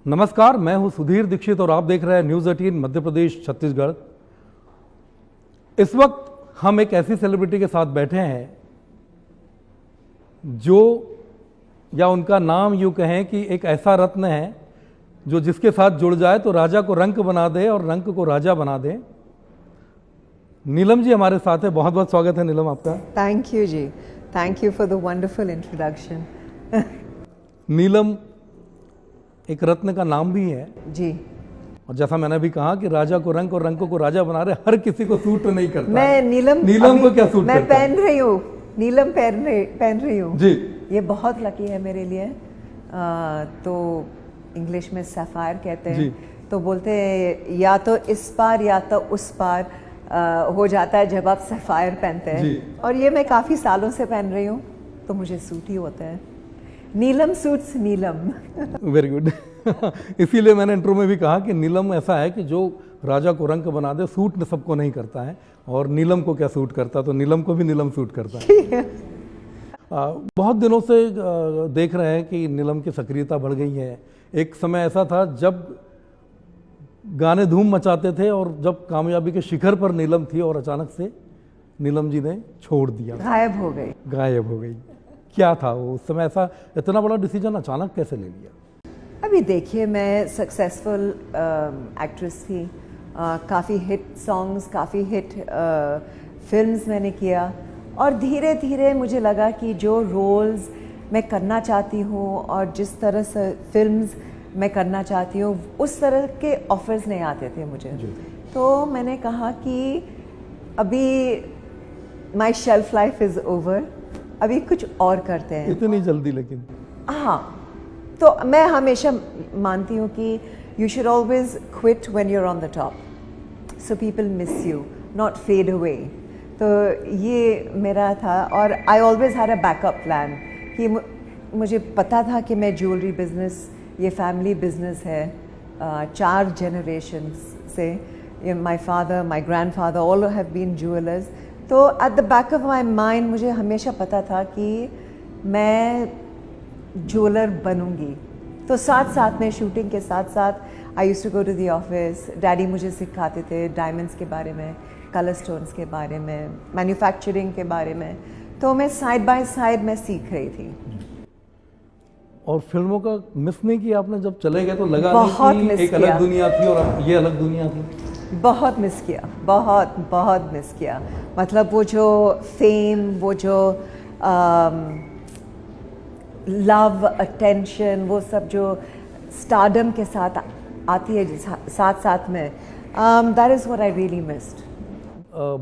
नमस्कार, मैं हूं सुधीर दीक्षित और आप देख रहे हैं न्यूज़ 18 मध्य प्रदेश छत्तीसगढ़। इस वक्त हम एक ऐसी सेलिब्रिटी के साथ बैठे हैं जो या उनका नाम यूं कहें कि एक ऐसा रत्न है जो जिसके साथ जुड़ जाए तो राजा को रंक बना दे और रंक को राजा बना दे। नीलम जी हमारे साथ है, बहुत बहुत स्वागत है नीलम आपका। Thank you ji, thank you for the wonderful introduction. Neelam एक रत्न का नाम भी है जी, और जैसा मैंने भी कहा कि राजा को रंक और रंक को राजा बना रहे, हर किसी को सूट नहीं करता। मैं नीलम को क्या सूट मैं करता पहन रही हूँ, नीलम पहन रही हूँ जी। ये बहुत लकी है मेरे लिए। तो इंग्लिश में सैफायर कहते जी। हैं, तो बोलते हैं या तो इस पार या तो उस पार हो जाता है जब आप सैफायर पहनते जी। हैं। और ये मैं काफ़ी सालों से पहन रही हूँ तो मुझे सूट ही होता है। Neelam suits Neelam. Very good. इसीलिए मैंने इंट्रो में भी कहा कि नीलम ऐसा है कि जो राजा को रंक बना दे। सूट सबको नहीं करता है और नीलम को क्या सूट करता, तो नीलम को भी नीलम सूट करता है। बहुत दिनों से देख रहे हैं कि नीलम की सक्रियता बढ़ गई है। एक समय ऐसा था जब गाने धूम मचाते थे और जब कामयाबी के शिखर पर नीलम थी और अचानक से नीलम जी ने छोड़ दिया, गायब हो गई। क्या था वो उस समय, ऐसा इतना बड़ा डिसीजन अचानक कैसे ले लिया? अभी देखिए, मैं सक्सेसफुल एक्ट्रेस थी, काफ़ी हिट सॉन्ग्स, काफ़ी हिट फिल्म्स मैंने किया और धीरे धीरे मुझे लगा कि जो रोल्स मैं करना चाहती हूँ और जिस तरह से फिल्म्स मैं करना चाहती हूँ उस तरह के ऑफर्स नहीं आते थे मुझे। तो मैंने कहा कि अभी माई शेल्फ लाइफ इज़ ओवर, अभी कुछ और करते हैं। इतनी जल्दी? लेकिन हाँ, तो मैं हमेशा मानती हूँ कि you should always quit when you are on the top so people miss you, not fade away. तो ये मेरा था और I always had a backup plan कि मुझे पता था कि मैं ज्वेलरी बिजनेस, ये फैमिली बिजनेस है, 4 जनरेशंस से। My father, my grandfather all have been jewellers. तो at the back of my mind मुझे हमेशा पता था कि मैं ज्वेलर बनूंगी। तो साथ साथ में शूटिंग के साथ साथ I used to go to the office. Daddy मुझे सिखाते थे डायमंड्स के बारे में, कलर स्टोन्स के बारे में, मैन्युफैक्चरिंग के बारे में। तो मैं साइड बाय साइड मैं सीख रही थी। और फिल्मों का मिस नहीं किया आपने? जब चले गए तो लगा बहुत नहीं कि एक अलग दुनिया थी और ये अलग दुनिया थी? बहुत मिस किया, बहुत मिस किया। मतलब वो जो फेम, वो जो लव, अटेंशन, वो सब जो स्टारडम के साथ आती है साथ साथ में, that is what I really missed.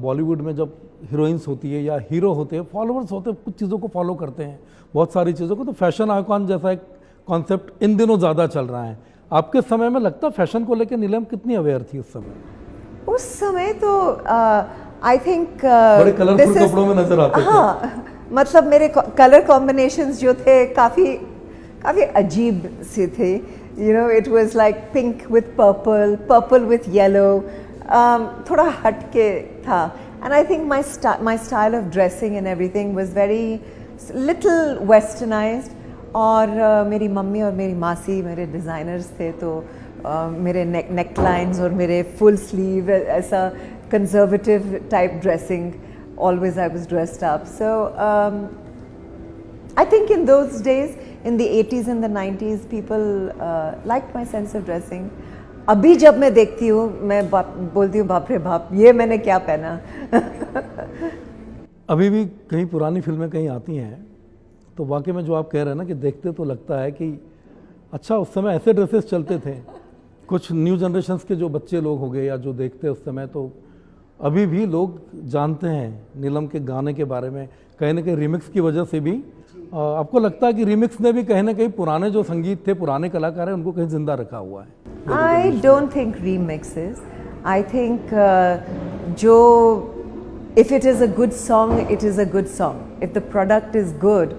Bollywood में जब हीरोइंस होती है या हीरो होते हैं, फॉलोअर्स होते हैं, कुछ चीज़ों को फॉलो करते हैं, बहुत सारी चीज़ों को। तो फैशन आइकॉन जैसा एक कॉन्सेप्ट इन दिनों ज़्यादा चल रहा है। आपके समय में लगता है फैशन को लेकर नीलम कितनी अवेयर थी उस समय? उस समय तो आई थिंक बड़े कलरफुल कपड़ों में नजर आते थे। हाँ, मतलब मेरे कलर कॉम्बिनेशंस जो थे काफ़ी अजीब से थे। You know, it was like pink with purple, purple with yellow, थोड़ा हट के था। And I think my style of dressing and everything was very little westernised. और मेरी मम्मी और मेरी मासी मेरे डिज़ाइनर्स थे, तो मेरे नेक लाइन्स और मेरे फुल स्लीव, ऐसा conservative type dressing, always I was dressed up. So I think in those days, in the 80s and the 90s, people liked my sense of dressing. अभी जब मैं देखती हूँ मैं बोलती हूँ बाप रे बाप, ये मैंने क्या पहना। अभी भी कहीं पुरानी फिल्में कहीं आती हैं तो वाकई में जो आप कह रहे हैं ना कि देखते तो लगता है कि अच्छा उस समय ऐसे ड्रेसेस चलते थे। कुछ न्यू जनरेशन्स के जो बच्चे लोग हो गए या जो देखते उस समय, तो अभी भी लोग जानते हैं नीलम के गाने के बारे में, कहीं ना कहीं रिमिक्स की वजह से भी। आपको लगता है कि रिमिक्स ने भी कहीं ना कहीं पुराने जो संगीत थे, पुराने कलाकार हैं, उनको कहीं जिंदा रखा हुआ है? I don't think remixes, I think जो if it is a good song, it is a good song. If the product is good,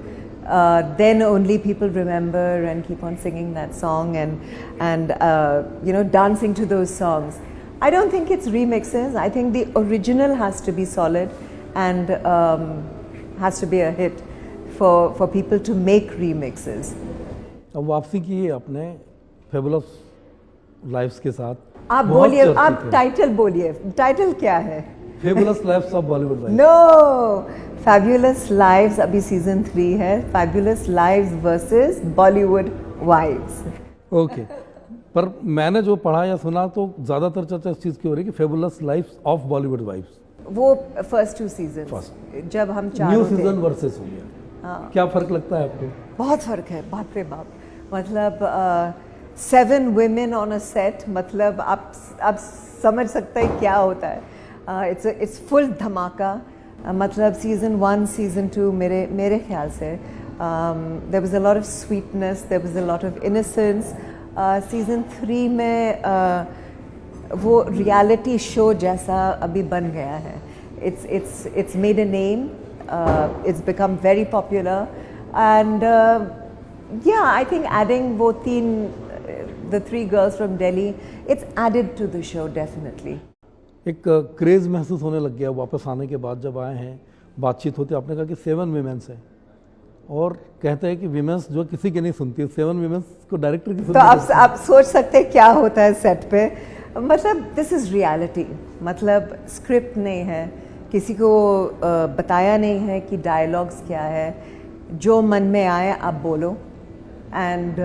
then only people remember and keep on singing that song and you know, dancing to those songs. I don't think it's remixes. I think the original has to be solid and has to be a hit for people to make remixes. अब वापसी की है आपने fabulous lives के साथ आप बहुत बोलिए, चर्चित आप है। टाइटल बोलिए, टाइटल क्या है? Fabulous lifes of Bollywood wifes. No, fabulous lives अभी सीजन 3 है, fabulous lives versus Bollywood wives. Okay, पर मैंने जो पढ़ा या सुना तो ज्यादातर चर्चा इस चीज की हो रही है कि fabulous lifes of Bollywood wifes. वो फर्स्ट 2 सीजन जब हम न्यू चारों थे। सीजन वर्सेस हो गया। हाँ। क्या फर्क लगता है आपको? बहुत फर्क है, बाप रे बाप। मतलब 7 women ऑन अ सेट, मतलब आप समझ सकते हैं क्या होता है। इट्स फुल धमाका। मतलब सीजन 1 सीजन 2 मेरे ख्याल से there was a lot of sweetness, there was a lot of innocence. Season 3 में वो रियलिटी शो जैसा अभी बन गया है। It's made a name, it's become very popular and yeah, I think adding वो the 3 girls from Delhi, it's added to the show definitely. एक craze महसूस होने लग गया वापस आने के बाद। जब आए हैं बातचीत होती, आपने कहा कि 7 वीमेंस हैं और कहते हैं कि वीमेंस जो किसी की नहीं सुनती, 7 वीमेंस को डायरेक्टर की तो सुनती। आप सोच सकते हैं क्या होता है सेट पे। मतलब दिस इज रियलिटी, मतलब स्क्रिप्ट नहीं है, किसी को बताया नहीं है कि डायलॉग्स क्या है, जो मन में आए आप बोलो एंड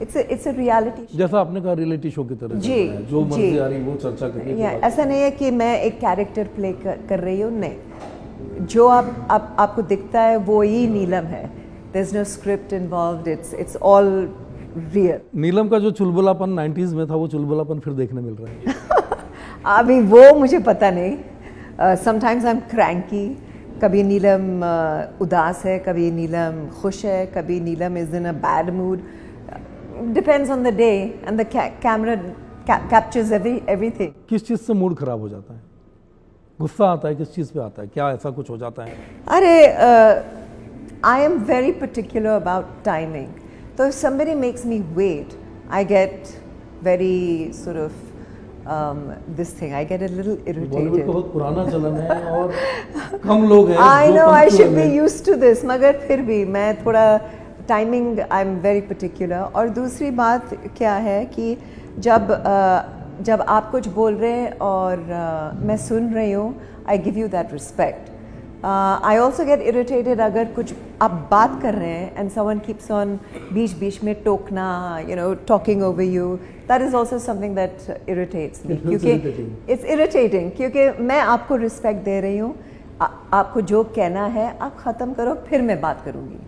इट्स अ रियलिटी। जैसा आपने कहा रियलिटी शो की तरह जी, चल रहा है, जो जी। मर्जी आ रही वो चर्चा करनी है। ऐसा नहीं है कि मैं एक कैरेक्टर प्ले कर रही हूँ, नहीं, जो आपको दिखता है वो ही नीलम है। There is no script involved, it's all real. Neelam का जो चुलबुलापन 90s में था, वो चुलबुलापन फिर देखने मिल रहा है। अभी वो मुझे पता नहीं। समटाइम्स आई एम क्रैंकी, कभी नीलम उदास है, कभी नीलम खुश है, कभी Neelam is in a bad mood. Depends on the day and the camera captures everything. किस चीज़ से मूड खराब हो जाता है? गुस्सा आता है? किस चीज़ पे आता है? क्या ऐसा कुछ हो जाता है? अरे I am very particular about timing, तो if somebody makes me wait I get very sort of this thing, I get a little Bollywood का irritated. बहुत पुराना चलन है और कम लोग हैं I जो know I should punctual be हैं। used to this, मगर फिर भी मैं थोड़ा timing I am very particular. और दूसरी बात क्या है कि जब आप कुछ बोल रहे हैं और मैं सुन रही हूँ, I give you that respect. I also get irritated अगर कुछ आप बात कर रहे हैं एंड समवन कीप्स ऑन बीच में टोकना, talking over you, that is also something that irritates me, It feels क्योंकि irritating. इट्स इरिटेटिंग, क्योंकि मैं आपको रिस्पेक्ट दे रही हूँ, आपको जो कहना है आप ख़त्म करो, फिर मैं बात करूँगी।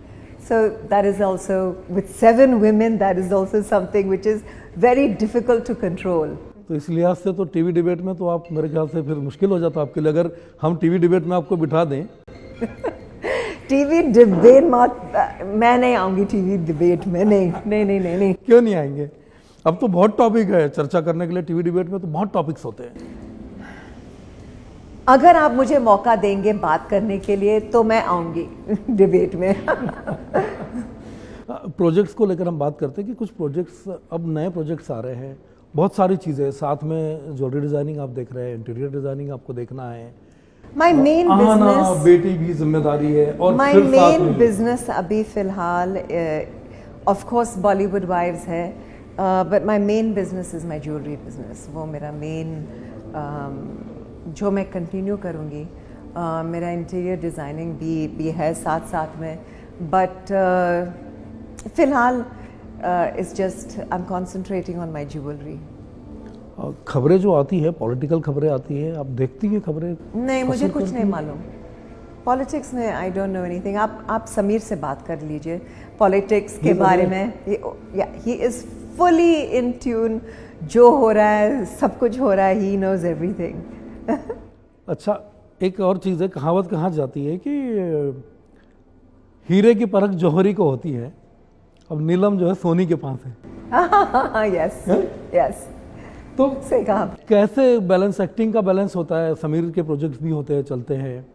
So that is also with 7 women, that is also something which is very difficult to control. तो इस लिहाज से तो टीवी डिबेट में तो आप, मेरे ख्याल से फिर मुश्किल हो जाता आपके लिए अगर हम टीवी डिबेट में आपको बिठा दें। टीवी डिबेट मैं नहीं आऊँगी टीवी डिबेट में, नहीं। क्यों नहीं आएंगे? अब तो बहुत टॉपिक है चर्चा करने के लिए, टीवी डिबेट में तो बहुत टॉपिक्स होते हैं। अगर आप मुझे मौका देंगे बात करने के लिए तो मैं आऊँगी डिबेट में। प्रोजेक्ट्स को लेकर हम बात करते हैं कि कुछ प्रोजेक्ट्स, अब नए प्रोजेक्ट्स आ रहे हैं, बहुत सारी चीज़ें साथ में, ज्वेलरी डिज़ाइनिंग आप देख रहे हैं, इंटीरियर डिज़ाइनिंग आपको देखना है, माई मेन आना बिजनेस बेटी भी जिम्मेदारी है, और माई फिर साथ मेन में बिजनेस अभी फ़िलहाल ऑफ कोर्स बॉलीवुड वाइव्स है, but my main business is my jewellery business. वो मेरा मेन जो मैं कंटिन्यू करूँगी। मेरा इंटीरियर डिज़ाइनिंग भी है साथ में, बट फ़िलहाल it's just I am concentrating on my jewellery. खबरें जो आती है, पॉलिटिकल खबरें आती है, आप देखती हैं खबरें? नहीं, मुझे पसंद कुछ करती नहीं हैं? मालूम पॉलिटिक्स में। I don't know anything. आप समीर से बात कर लीजिए पॉलिटिक्स के He's बारे aware. में। He is fully in tune, जो हो रहा है सब कुछ हो रहा है, ही नोज एवरीथिंग। अच्छा, एक और चीज़ है, कहावत कहाँ जाती है कि हीरे की परख जौहरी को होती है। अब नीलम जो है सोनी के पास है। यस हैं? यस, तो सही कहा। कैसे बैलेंस, एक्टिंग का बैलेंस होता है? समीर के प्रोजेक्ट्स भी होते हैं, चलते हैं,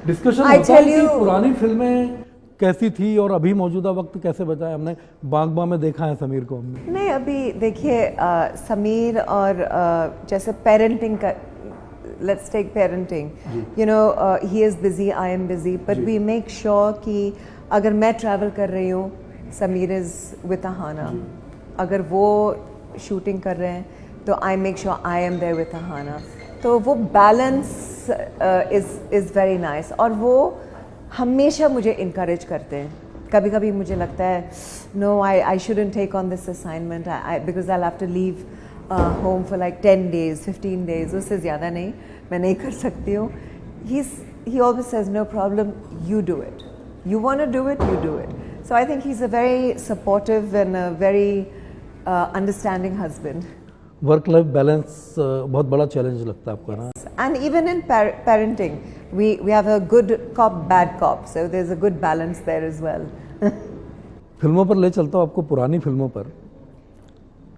डिस्कशन I होता है tell कि you- पुरानी फिल्में कैसी थी और अभी मौजूदा वक्त कैसे बचा है। हमने बागबा में देखा है समीर को हमने। नहीं, अभी देखिए समीर और जैसे पेरेंटिंग का, let's take parenting, he is busy, I am busy, but जी। वी मेक श्योर कि अगर मैं ट्रैवल कर रही हूँ, समीर इज़ विद अहाना, अगर वो शूटिंग कर रहे हैं तो I make sure I am there with Ahana, तो वो बैलेंस इज़ वेरी नाइस। और वो हमेशा मुझे इनकरेज करते हैं। कभी कभी मुझे लगता है no I shouldn't take on this assignment because I have to leave home for like 10 days 15 days, उससे ज़्यादा नहीं, मैं नहीं कर सकती हूँ। he always says no problem, you do it, you want to do it, you do it. So I think he's a very supportive and a very understanding husband. Work life balance बहुत बड़ा challenge लगता है आपको ना? And even in parenting, we have a good cop, bad cop, so there's a good balance there as well. फिल्मों पर ले चलता हूँ आपको, पुरानी फिल्मों पर।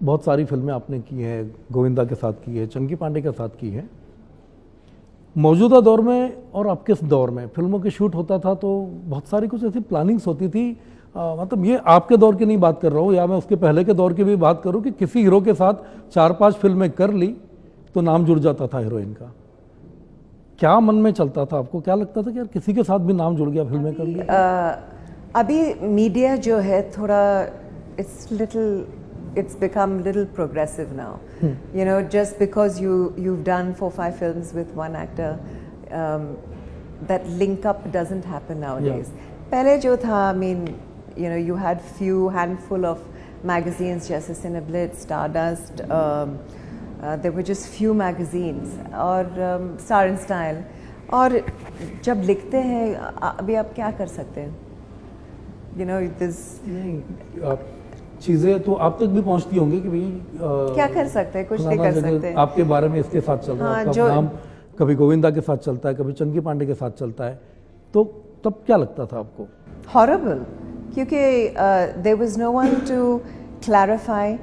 बहुत सारी फिल्में आपने की हैं, गोविंदा के साथ की है, चंकी पांडे के साथ की है। मौजूदा दौर में और आपके इस दौर में फिल्मों के शूट होता था तो बहुत सारी कुछ ऐसी प्लानिंग्स होती थी, मतलब ये आपके दौर की नहीं बात कर रहा हूँ, या मैं उसके पहले के दौर की भी बात करूँ कि किसी हीरो के साथ 4-5 फिल्में कर ली तो नाम जुड़ जाता था हीरोइन का। क्या मन में चलता था आपको? क्या लगता था कि यार किसी के साथ भी नाम जुड़ गया, फिल्में कर ली? अभी मीडिया जो है थोड़ा it's become little progressive now. You know, just because you've done 4-5 films with one actor, that link up doesn't happen nowadays. पहले जो था, I mean, you know, you had handful of magazines जैसे Cineblitz, Stardust, there were just few magazines, और Star and Style, और जब लिखते हैं अभी आप क्या कर सकते हैं? You know, this चीज़ें तो आप तक भी पहुंचती होंगी कि भाई क्या कर सकते हैं, कुछ नहीं कर सकते। आपके बारे में इसके साथ चल रहा है, आपका नाम कभी गोविंदा के साथ चलता है, कभी चंकी पांडे के साथ चलता है, तो तब क्या लगता था आपको? हॉरेबल, क्योंकि there was no one to clarify.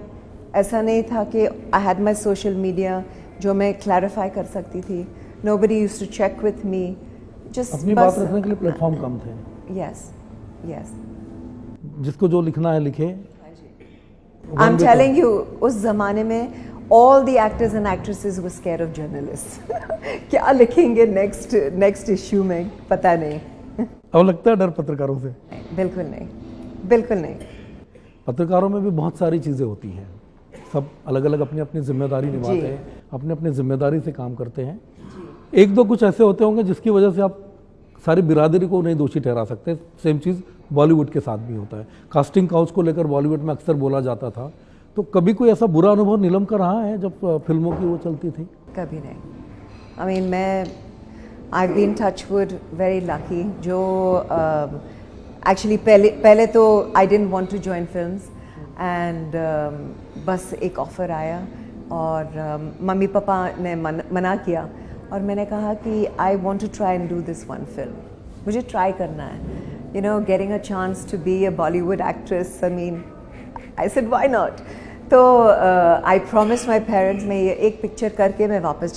ऐसा नहीं था कि I had my social media जो मैं क्लैरिफाई कर सकती थी। Nobody used to check with me, just अपनी बात रखने के लिए प्लेटफॉर्म कम थे। यस यस, जिसको जो लिखना है लिखे। आई एम टेलिंग यू, उस जमाने में all the actors and actresses were scared of journalists. क्या लिखेंगे next issue में, पता नहीं। अब लगता है डर पत्रकारों से? बिल्कुल नहीं, बिल्कुल नहीं। पत्रकारों में भी बहुत सारी चीज़ें होती हैं, सब अलग अलग अपनी अपनी जिम्मेदारी निभाते हैं, अपने अपनी जिम्मेदारी से काम करते हैं। एक दो कुछ ऐसे होते होंगे जिसकी वजह से आप सारी बिरादरी को नहीं दोषी ठहरा सकते। सेम चीज़ बॉलीवुड के साथ भी होता है। कास्टिंग काउच को लेकर बॉलीवुड में अक्सर बोला जाता था, तो कभी कोई ऐसा बुरा अनुभव नीलम का रहा है जब फिल्मों की वो चलती थी? कभी नहीं। आई मीन, मैं I been touch wood very lucky, जो एक्चुअली पहले तो I didn't want to join films, and बस एक ऑफ़र आया और मम्मी पापा ने मना किया, और मैंने कहा कि I want to try and do this one film, मुझे ट्राई करना है। You know, getting a chance to be a Bollywood actress, I mean, I said why not? तो I promised my parents मैं ये एक पिक्चर करके मैं वापस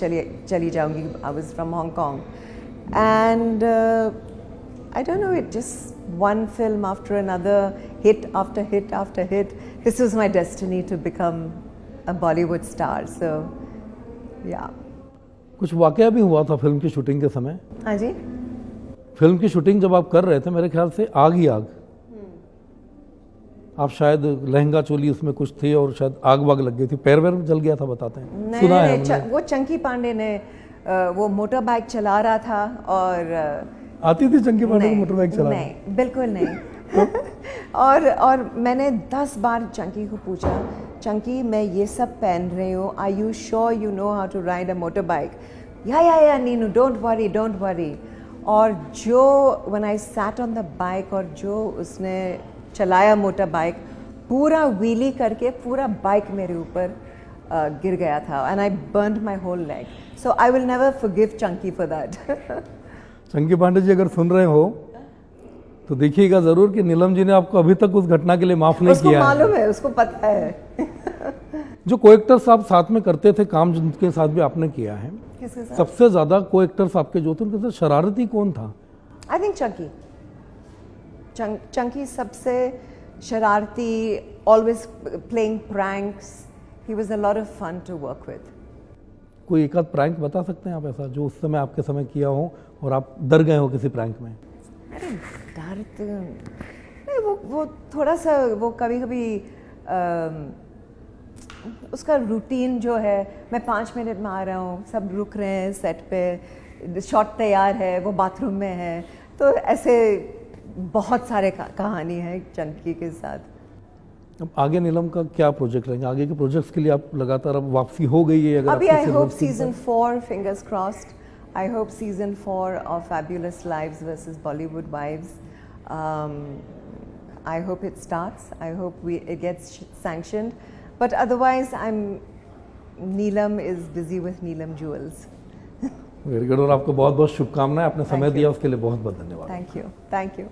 चली जाऊँगी। I was from Hong Kong, and I don't know, it just one film after another, hit after hit after hit. This was my destiny to become a Bollywood star. So, yeah. कुछ वाकया भी हुआ था film की shooting के समय? हाँ जी। Film की शूटिंग जब आप कर रहे थे, मेरे ख्याल से आग ही आग, आप शायद लहंगा चोली उसमें कुछ थी और शायद आग वाग लग गई थी, पैर वैर जल गया था बताते हैं, सुना है हमने। वो चंकी पांडे ने वो मोटर बाइक चला रहा था, और आती थी चंकी पांडे को मोटर बाइक चलाना? नहीं, बिल्कुल नहीं। और मैंने 10 बार चंकी को पूछा, चंकी मैं ये सब पहन रही हूँ, are you sure you know how to ride a motor bike? या नीनू, डोंट वरी। और जो when I sat on the bike, और जो उसने चलाया मोटर बाइक, पूरा व्हीली करके पूरा बाइक मेरे ऊपर गिर गया था, and I burned my whole leg. So I will never forgive Chunky for that. Chunky Pandey ji अगर सुन रहे हो तो देखिएगा जरूर कि नीलम जी ने आपको अभी तक उस घटना के लिए माफ नहीं किया है। उसको मालूम है, उसको पता है। जो को-एक्टर्स आप साथ में करते थे काम, जिनके साथ भी आपने किया है, सबसे ज्यादा को-एक्टर्स आपके जो थे उनके साथ शरारती कौन था? I think Chunky. चंकी सबसे शरारती, always playing pranks, he was a lot of fun to work with. कोई एक आध प्रैंक बता सकते हैं आप ऐसा जो उस समय आपके समय किया हो और आप डर गए हो किसी प्रैंक में? अरे डर तो नहीं, वो थोड़ा सा, वो कभी कभी उसका रूटीन जो है, मैं 5 मिनट में आ रहा हूँ, सब रुक रहे हैं सेट पे, शॉट तैयार है, वो बाथरूम में है, तो ऐसे बहुत सारे कहानी है चंकी के साथ। अब आगे नीलम का क्या प्रोजेक्ट रहेंगे? आगे के प्रोजेक्ट्स के लिए आप लगातार, अब वापसी हो गई है अगर अभी आपकी आई सिर्फ hope web series season 4, fingers crossed, I hope season 4 of fabulous lives versus Bollywood wives, I hope it starts. I hope it gets sanctioned. But otherwise, Neelam is busy with Neelam Jewels. Very good, और आपको बहुत बहुत शुभकामनाएं, आपने समय Thank you. दिया उसके लिए बहुत बहुत धन्यवाद। Thank you. Thank you.